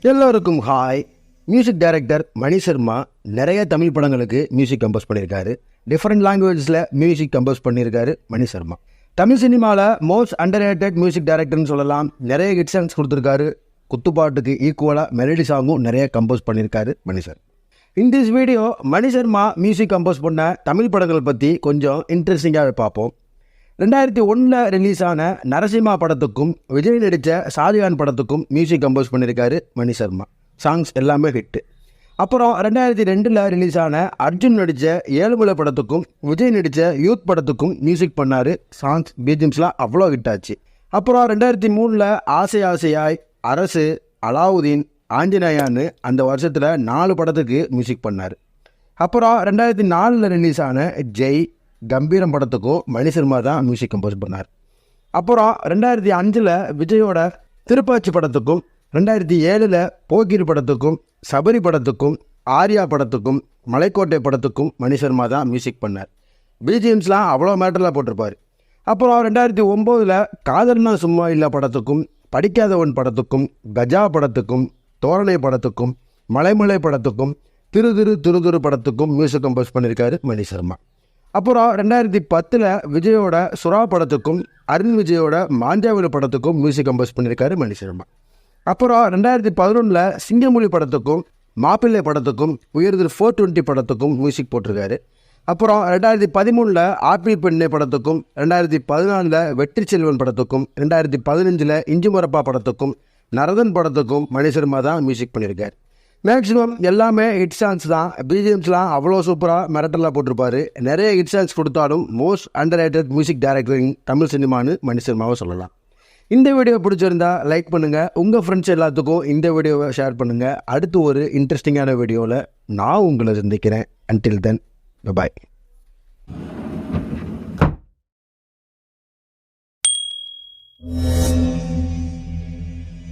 எல்லோருக்கும் hi. Music director மணி சர்மா நிறைய தமிழ் படங்களுக்கு மியூசிக் கம்போஸ் பண்ணியிருக்காரு. டிஃப்ரெண்ட் லாங்குவேஜஸில் மியூசிக் கம்போஸ் பண்ணியிருக்காரு மணி சர்மா. தமிழ் சினிமாவில் மோஸ்ட் அண்டர்ரேட்டட் மியூசிக் டைரக்டர்னு சொல்லலாம். நிறைய ஹிட் சாங்ஸ் கொடுத்துருக்காரு. குத்துப்பாட்டுக்கு ஈக்குவலாக மெலடி சாங்கும் நிறைய கம்போஸ் பண்ணியிருக்காரு Mani sir. In this video Mani Sharma music compose பண்ண தமிழ் படங்கள் பற்றி கொஞ்சம் இன்ட்ரெஸ்டிங்காக பார்ப்போம். 2001 ரிலீஸ் ஆன நரசிம்மா படத்துக்கும் விஜய் நடித்த ஷாஜகான் படத்துக்கும் மியூசிக் கம்போஸ் பண்ணியிருக்காரு மணி சர்மா. சாங்ஸ் எல்லாமே ஹிட்டு. அப்புறம் 2002 ரிலீஸ் ஆன அர்ஜுன் நடித்த ஏழுமலை படத்துக்கும் விஜய் நடித்த யூத் படத்துக்கும் மியூசிக் பண்ணார். சாங்ஸ் பிஜிஎம்ஸ்லாம் அவ்வளோ ஹிட் ஆச்சு. அப்புறம் 2003 ஆசை ஆசையாய், அரசு, அலாவுதீன், ஆஞ்சநேயான்னு அந்த வருஷத்தில் 4 படத்துக்கு மியூசிக் பண்ணார். அப்புறம் 2004 ரிலீஸ் ஆன ஜெய், கம்பீரம் படத்துக்கும் மணி சர்மா தான் மியூசிக் கம்போஸ் பண்ணார். அப்புறம் 2005 விஜயோட திருப்பாச்சி படத்துக்கும் 2007 போக்கிரி படத்துக்கும் சபரி படத்துக்கும் ஆர்யா படத்துக்கும் மலைக்கோட்டை படத்துக்கும் மணி சர்மா தான் மியூசிக் பண்ணார். பிஜிஎம்ஸ்லாம் அவ்வளோ மேட்டரில் போட்டிருப்பார். அப்புறம் 2009 காதல்னா சும்மா இல்லை படத்துக்கும் படிக்காதவன் படத்துக்கும் கஜா படத்துக்கும் தோரணை படத்துக்கும் மலைமலை படத்துக்கும் திரு படத்துக்கும் மியூசிக் கம்போஸ் பண்ணியிருக்காரு மணி சர்மா. அப்புறம் 2010 விஜயோட சுறா படத்துக்கும் அருண் விஜயோட மாஞ்சாவில படத்துக்கும் மியூசிக் கம்போஸ் பண்ணியிருக்காரு மணி சர்மா. அப்புறம் 2011 சிங்கமொழி படத்துக்கும் மாப்பிள்ளை படத்துக்கும் உயர்திரு 420 படத்துக்கும் மியூசிக் போட்டிருக்காரு. அப்புறம் 2013 ஆப்பிள் பெண்ணை படத்துக்கும் 2014 வெற்றி செல்வன் படத்துக்கும் 2015 இஞ்சி மரப்பா படத்துக்கும் நரதன் படத்துக்கும் மணி சர்மா தான் மியூசிக் பண்ணியிருக்காரு. மேக்ஸிமம் எல்லாமே ஹிட் சாங்ஸ் தான். பிஜிஎம்ஸ்லாம் அவ்வளோ சூப்பராக மிரட்டலாக போட்டிருப்பாரு. நிறைய ஹிட் சாங்ஸ் கொடுத்தாலும் most underrated music director Tamil சினிமான்னு மணி சர்மாவை சொல்லலாம். இந்த வீடியோ பிடிச்சிருந்தா லைக் பண்ணுங்கள். உங்கள் ஃப்ரெண்ட்ஸ் எல்லாத்துக்கும் இந்த வீடியோவை ஷேர் பண்ணுங்கள். அடுத்து ஒரு இன்ட்ரெஸ்டிங்கான வீடியோவில் நான் உங்களை சந்திக்கிறேன். Until then, by.